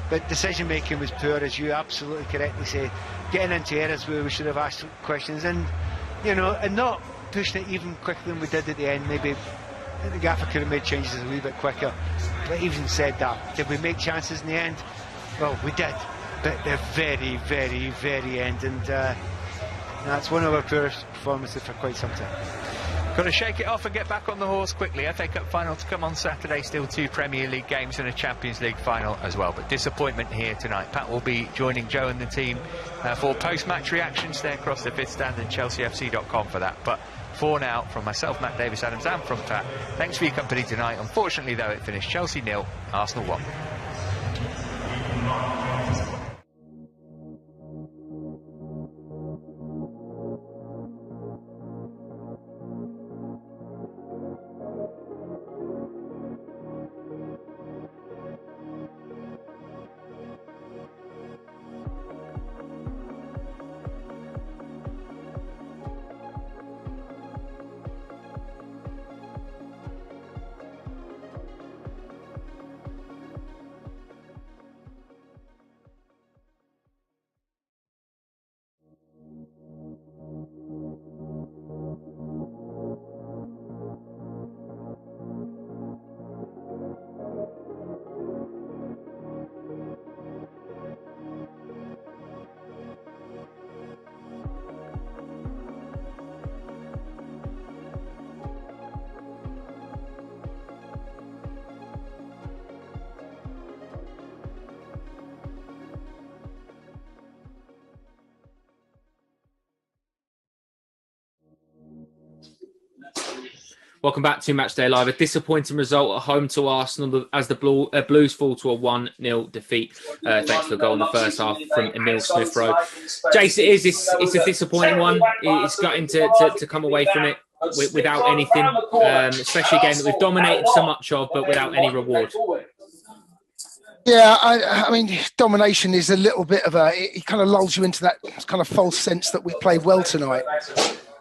But decision making was poor, as you absolutely correctly say. Getting into areas where we should have asked questions, and and not pushing it even quicker than we did at the end. Maybe the gaffer could have made changes a wee bit quicker. But even said that, did we make chances in the end? Well, we did, but the very, very, very end, and that's one of our poorest performances for quite some time. Got to shake it off and get back on the horse quickly. FA Cup final to come on Saturday. Still 2 Premier League games and a Champions League final as well. But disappointment here tonight. Pat will be joining Joe and the team for post-match reactions. Stay across the fifth stand and chelseafc.com for that. But for now, from myself, Matt Davis-Adams, and from Pat, thanks for your company tonight. Unfortunately, though, it finished Chelsea 0, Arsenal 1. Welcome back to Matchday Live. A disappointing result at home to Arsenal as the Blues fall to a 1-0 defeat. Thanks to the goal in the first half from Emile Smith-Rowe. Jace, it's a disappointing one. It's gutting to come away from it without anything, especially a game that we've dominated so much of, but without any reward. Yeah, I mean, domination is a little bit of it kind of lulls you into that kind of false sense that we played well tonight.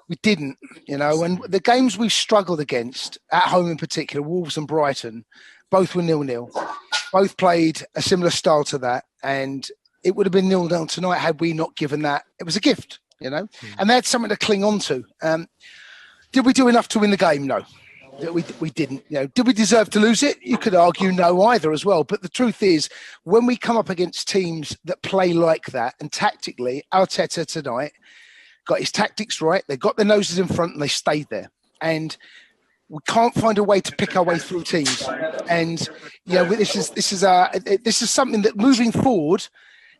We didn't, and the games we've struggled against, at home in particular, Wolves and Brighton, both were 0-0. Both played a similar style to that, and it would have been 0-0 tonight had we not given that. It was a gift, and they had something to cling on to. Did we do enough to win the game? No. We didn't. Did we deserve to lose it? You could argue no either as well. But the truth is, when we come up against teams that play like that, and tactically, Arteta tonight got his tactics right. They got their noses in front and they stayed there. And we can't find a way to pick our way through teams. And this is something that moving forward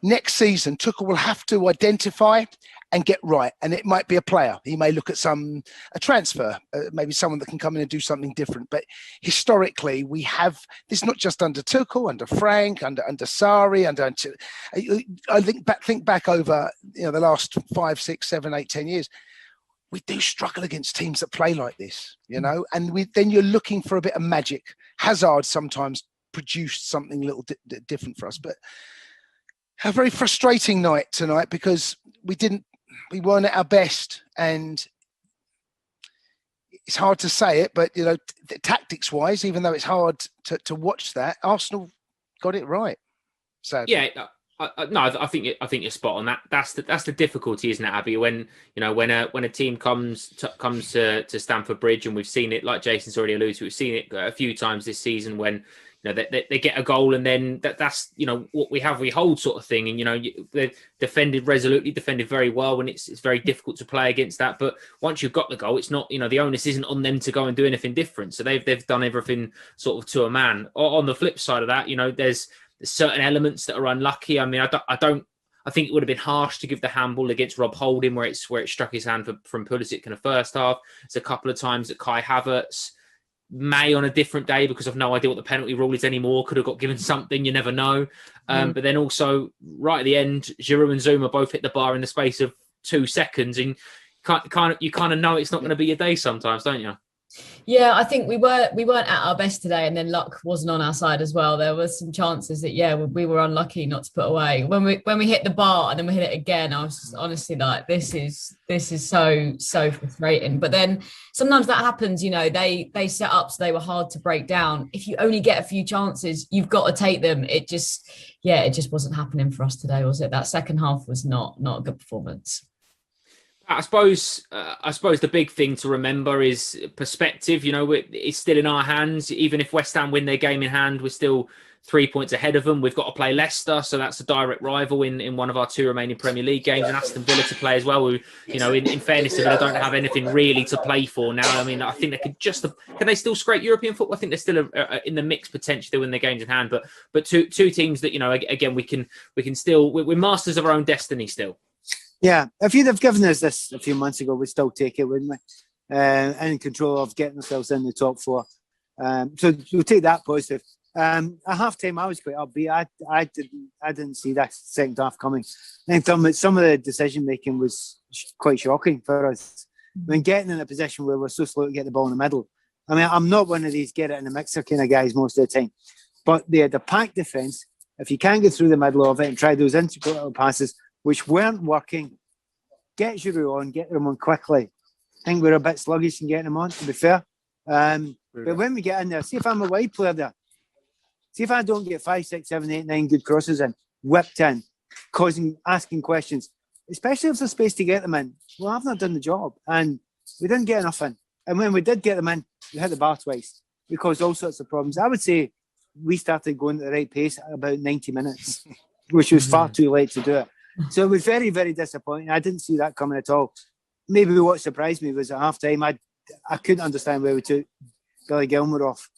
next season, Tuchel will have to identify and get right. And it might be a player. He may look at a transfer, maybe someone that can come in and do something different. But historically, we have this not just under Tuchel, under Frank, under Sarri, I think back over the last 5, 6, 7, 8, 10 years. We do struggle against teams that play like this, and then you're looking for a bit of magic. Hazard sometimes produced something a little different for us, but a very frustrating night tonight because we weren't at our best, and it's hard to say it, but tactics-wise, even though it's hard to watch that, Arsenal got it right. Sadly. Yeah, I think you're spot on. That's the difficulty, isn't it, Abby? When a team comes to Stamford Bridge, and we've seen it, like Jason's already alluded to, we've seen it a few times this season when. They get a goal and then that's what we hold sort of thing, and they're defended resolutely, defended very well, and it's very difficult to play against that. But once you've got the goal, it's not the onus isn't on them to go and do anything different. So they've done everything sort of to a man. On the flip side of that, there's certain elements that are unlucky. I mean, I think it would have been harsh to give the handball against Rob Holding where it struck his hand from Pulisic in the first half. There's a couple of times that Kai Havertz may on a different day, because I've no idea what the penalty rule is anymore, could have got given something, you never know. But then also right at the end, Giroud and Zuma both hit the bar in the space of 2 seconds, and you kind of know it's not going to be your day sometimes, don't you? Yeah, I think we weren't at our best today, and then luck wasn't on our side as well. There was some chances that we were unlucky not to put away. When we hit the bar and then we hit it again, I was just honestly like, this is so frustrating. But then sometimes that happens. They set up so they were hard to break down. If you only get a few chances, you've got to take them. It just wasn't happening for us today, was it? That second half was not a good performance. I suppose the big thing to remember is perspective. It's still in our hands. Even if West Ham win their game in hand, we're still 3 points ahead of them. We've got to play Leicester, so that's a direct rival in one of our 2 remaining Premier League games, and Aston Villa to play as well. Who, in fairness to them, they don't have anything really to play for now. I mean, I think they could can they still scrape European football? I think they're still in the mix potentially to win their games in hand. But two teams that again we can still we're masters of our own destiny still. Yeah, if you'd have given us this a few months ago, we'd still take it, wouldn't we? And in control of getting ourselves in the top 4. So we'll take that positive. At half time, I was quite upbeat. I didn't see that second half coming. Some of the decision making was quite shocking for us. When getting in a position where we're so slow to get the ball in the middle. I mean, I'm not one of these get it in the mixer kind of guys most of the time. But they had a packed defence. If you can't get through the middle of it and try those intricate little passes, which weren't working, get Giroud on, get them on quickly. I think we're a bit sluggish in getting them on, to be fair. But when we get in there, see if I'm a wide player there. See if I don't get 5, 6, 7, 8, 9 good crosses in, whipped in, asking questions, especially if there's space to get them in. Well, I've not done the job. And we didn't get enough in. And when we did get them in, we hit the bar twice. We caused all sorts of problems. I would say we started going at the right pace at about 90 minutes, which was far too late to do it. So it was very, very disappointing. I didn't see that coming at all. Maybe what surprised me was at half time, I couldn't understand where we took Billy Gilmour off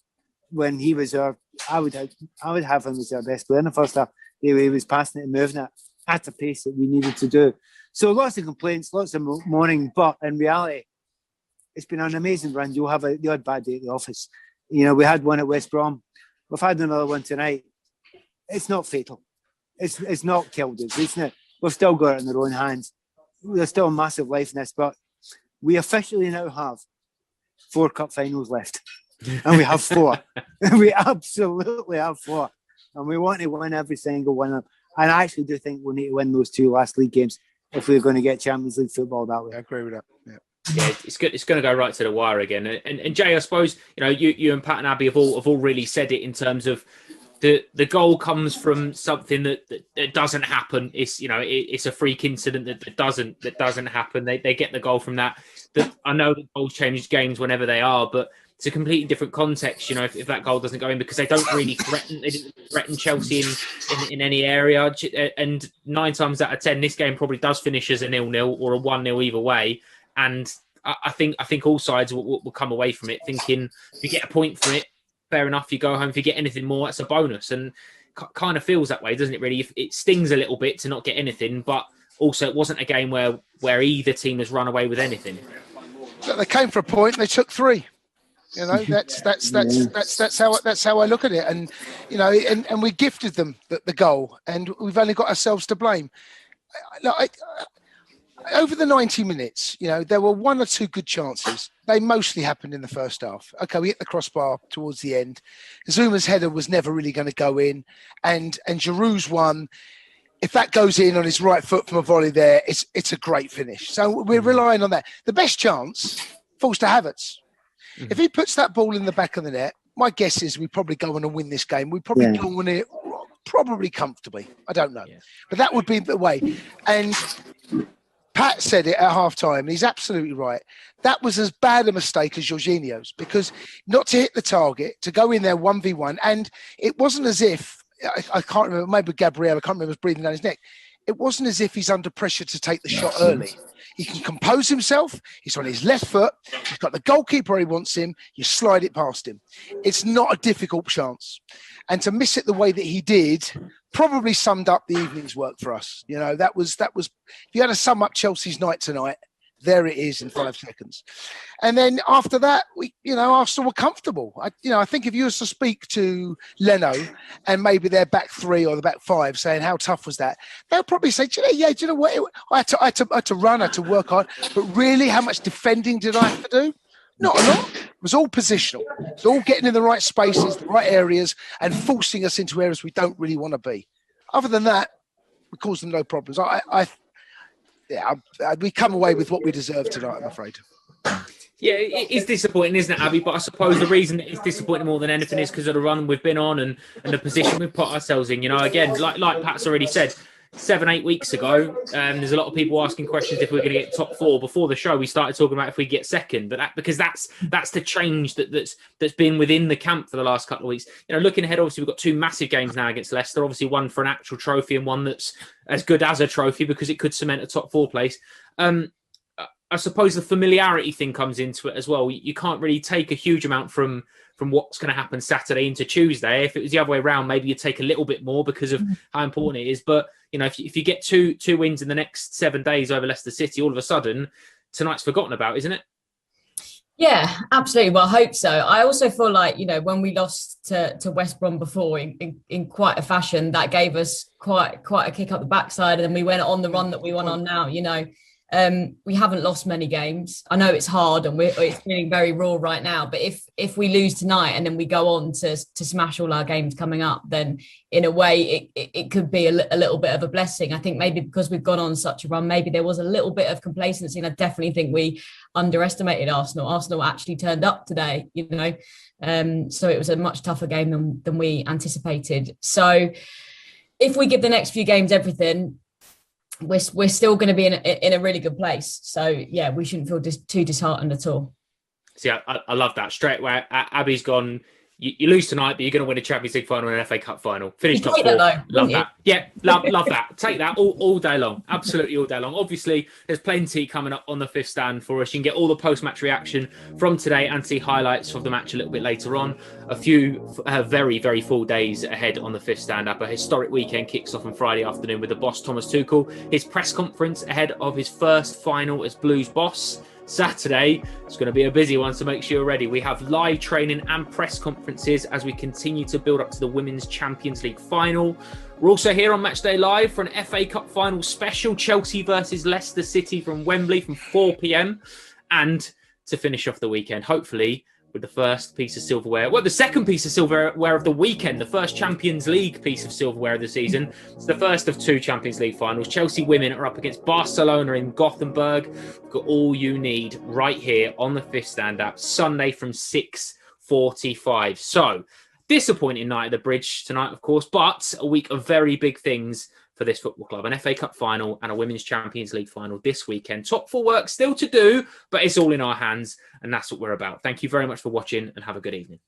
when he was our. I would have him as our best player in the first half. The way he was passing it and moving it at a pace that we needed to do. So lots of complaints, lots of mourning, but in reality, it's been an amazing run. You'll have the odd bad day at the office. We had one at West Brom. We've had another one tonight. It's not fatal. It's not killed us, isn't it? We've still got it in their own hands. There's still a massive life in this, but we officially now have 4 cup finals left. And we have 4. We absolutely have 4. And we want to win every single one of them. And I actually do think we'll need to win those 2 last league games if we're going to get Champions League football that way. I agree with that. Yeah, it's good. It's going to go right to the wire again. And Jay, I suppose you and Pat and Abby have all really said it in terms of the goal comes from something that doesn't happen. It's a freak incident that doesn't happen. They get the goal from that. I know that goals change games whenever they are, but it's a completely different context. If that goal doesn't go in, because they don't really threaten. They didn't threaten Chelsea in any area. And 9 times out of 10, this game probably does finish as a 0-0 or a 1-0 either way. And I think all sides will come away from it thinking, if you get a point from it, fair enough, you go home. If you get anything more, it's a bonus. And kind of feels that way, doesn't it, really? It stings a little bit to not get anything, but also it wasn't a game where either team has run away with anything. But they came for a point, they took 3. That's how I look at it. And, and we gifted them the goal, and we've only got ourselves to blame. Over the 90 minutes, there were 1 or 2 good chances. They mostly happened in the first half. Okay, we hit the crossbar towards the end. Zuma's header was never really going to go in. And Giroud's one, if that goes in on his right foot from a volley there, it's a great finish. So we're relying on that. The best chance falls to Havertz. Mm-hmm. If he puts that ball in the back of the net, my guess is we probably go on and win this game. We probably go on it probably comfortably. I don't know. Yeah. But that would be the way. And Pat said it at half-time, and he's absolutely right. That was as bad a mistake as Jorginho's, because not to hit the target, to go in there 1v1, and it wasn't as if, I can't remember, maybe Gabriel, I can't remember, was breathing down his neck. It wasn't as if he's under pressure to take the shot early. He can compose himself. He's on his left foot. He's got the goalkeeper where he wants him. You slide it past him. It's not a difficult chance. And to miss it the way that he did probably summed up the evening's work for us. That was. If you had to sum up Chelsea's night tonight, there it is in 5 seconds. And then after that, Arsenal were comfortable. I think if you were to speak to Leno and maybe their back 3 or the back 5 saying how tough was that, they'll probably say, do you know what? I had to run, I had to work hard. But really, how much defending did I have to do? Not a lot. It was all positional. It's all getting in the right spaces, the right areas, and forcing us into areas we don't really want to be. Other than that, we caused them no problems. We come away with what we deserve tonight, I'm afraid. Yeah, it is disappointing, isn't it, Abby? But I suppose the reason it's disappointing more than anything is because of the run we've been on and the position we've put ourselves in. You know, again, like Pat's already said, 7-8 weeks ago, there's a lot of people asking questions if we're going to get top 4. Before the show, we started talking about if we get second, but because that's the change that's been within the camp for the last couple of weeks. You know, looking ahead, obviously we've got 2 massive games now against Leicester. Obviously, one for an actual trophy and one that's as good as a trophy because it could cement a top 4 place. I suppose the familiarity thing comes into it as well. You can't really take a huge amount from what's going to happen Saturday into Tuesday. If it was the other way around, maybe you'd take a little bit more because of how important it is. But, you know, if you get two wins in the next 7 days over Leicester City, all of a sudden, tonight's forgotten about, isn't it? Yeah, absolutely. Well, I hope so. I also feel like, you know, when we lost to West Brom before in quite a fashion, that gave us quite a kick up the backside. And then we went on the run that we went on now, you know. We haven't lost many games. I know it's hard and it's feeling very raw right now, but if we lose tonight and then we go on to smash all our games coming up, then in a way it could be a little bit of a blessing. I think maybe because we've gone on such a run, maybe there was a little bit of complacency, and I definitely think we underestimated Arsenal. Arsenal actually turned up today, you know, so it was a much tougher game than we anticipated. So if we give the next few games everything, we're still going to be in a really good place. So, yeah, we shouldn't feel too disheartened at all. See, I love that. Straight away, Abby's gone, you lose tonight, but you're going to win a Champions League final and an FA Cup final. Finish top 4. Love that. Yeah, love that. Take that all day long. Absolutely all day long. Obviously, there's plenty coming up on the fifth stand for us. You can get all the post-match reaction from today and see highlights of the match a little bit later on. A few very, very full days ahead on the fifth stand up. A historic weekend kicks off on Friday afternoon with the boss, Thomas Tuchel. His press conference ahead of his first final as Blues boss. Saturday, it's going to be a busy one, so make sure you're ready. We have live training and press conferences as we continue to build up to the Women's Champions League final. We're also here on Matchday Live for an FA Cup final special, Chelsea versus Leicester City from Wembley from 4 p.m. And to finish off the weekend, hopefully, with the first piece of silverware. Well, the second piece of silverware of the weekend, the first Champions League piece of silverware of the season. It's the first of 2 Champions League finals. Chelsea women are up against Barcelona in Gothenburg. We've got all you need right here on the fifth stand up, Sunday from 6:45. So, disappointing night at the Bridge tonight, of course, but a week of very big things for this football club. An FA Cup final and a Women's Champions League final this weekend. Top 4 work still to do, but it's all in our hands, and that's what we're about. Thank you very much for watching, and have a good evening.